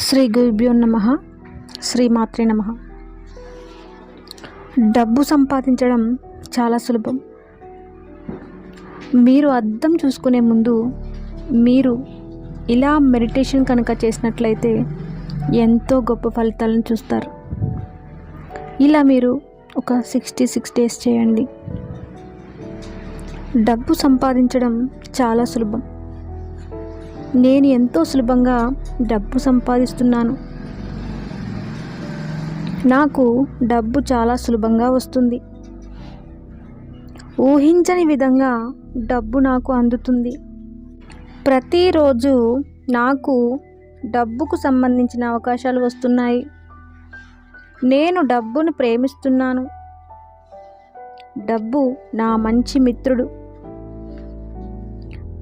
శ్రీ గురుభ్యో నమః. శ్రీమాత్రే నమః. డబ్బు సంపాదించడం చాలా సులభం. మీరు అద్దం చూసుకునే ముందు మీరు ఇలా మెడిటేషన్ కనుక చేసినట్లయితే ఎంతో గొప్ప ఫలితాలను చూస్తారు. ఇలా మీరు ఒక 66 డేస్ చేయండి. డబ్బు సంపాదించడం చాలా సులభం. నేను ఎంతో సులభంగా డబ్బు సంపాదిస్తున్నాను. నాకు డబ్బు చాలా సులభంగా వస్తుంది. ఊహించని విధంగా డబ్బు నాకు అందుతుంది. ప్రతిరోజు నాకు డబ్బుకు సంబంధించిన అవకాశాలు వస్తున్నాయి. నేను డబ్బును ప్రేమిస్తున్నాను. డబ్బు నా మంచి మిత్రుడు.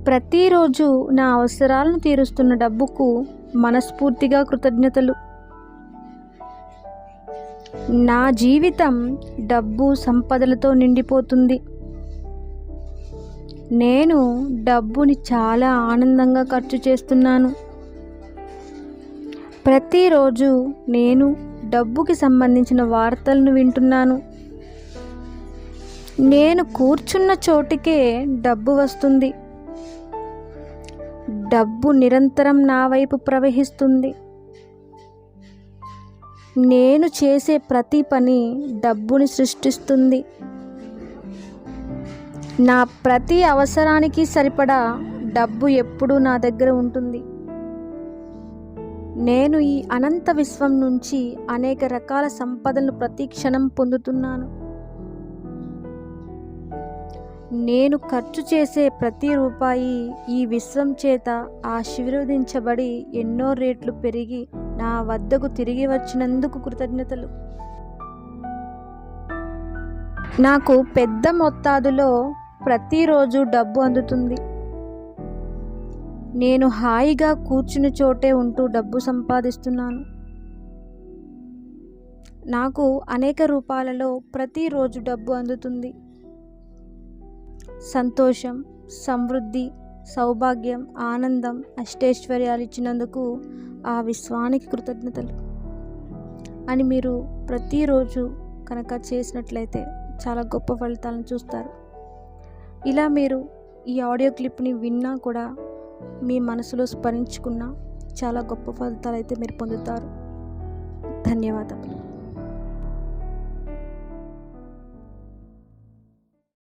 ప్రతిరోజు నా అవసరాలను తీరుస్తున్న డబ్బుకు మనస్ఫూర్తిగా కృతజ్ఞతలు. నా జీవితం డబ్బు సంపదలతో నిండిపోతుంది. నేను డబ్బుని చాలా ఆనందంగా ఖర్చు చేస్తున్నాను. ప్రతిరోజు నేను డబ్బుకి సంబంధించిన వార్తలను వింటున్నాను. నేను కూర్చున్న చోటికే డబ్బు వస్తుంది. డబ్బు నిరంతరం నా వైపు ప్రవహిస్తుంది. నేను చేసే ప్రతి పని డబ్బుని సృష్టిస్తుంది. నా ప్రతి అవసరానికి సరిపడా డబ్బు ఎప్పుడూ నా దగ్గర ఉంటుంది. నేను ఈ అనంత విశ్వం నుంచి అనేక రకాల సంపదలను ప్రతి క్షణం పొందుతున్నాను. నేను ఖర్చు చేసే ప్రతి రూపాయి ఈ విశ్వం చేత ఆశీర్వదించబడి ఎన్నో రేట్లు పెరిగి నా వద్దకు తిరిగి వచ్చినందుకు కృతజ్ఞతలు. నాకు పెద్ద మొత్తాదులో ప్రతిరోజు డబ్బు అందుతుంది. నేను హాయిగా కూర్చుని చోటే ఉంటూ డబ్బు సంపాదిస్తున్నాను. నాకు అనేక రూపాలలో ప్రతిరోజు డబ్బు అందుతుంది. సంతోషం, సమృద్ధి, సౌభాగ్యం, ఆనందం, అష్టైశ్వర్యాలు ఇచ్చినందుకు ఆ విశ్వానికి కృతజ్ఞతలు అని మీరు ప్రతిరోజు కనుక చేసినట్లయితే చాలా గొప్ప ఫలితాలను చూస్తారు. ఇలా మీరు ఈ ఆడియో క్లిప్ని విన్నా కూడా మీ మనసులో స్మరించుకున్న చాలా గొప్ప ఫలితాలు అయితే మీరు పొందుతారు. ధన్యవాదములు.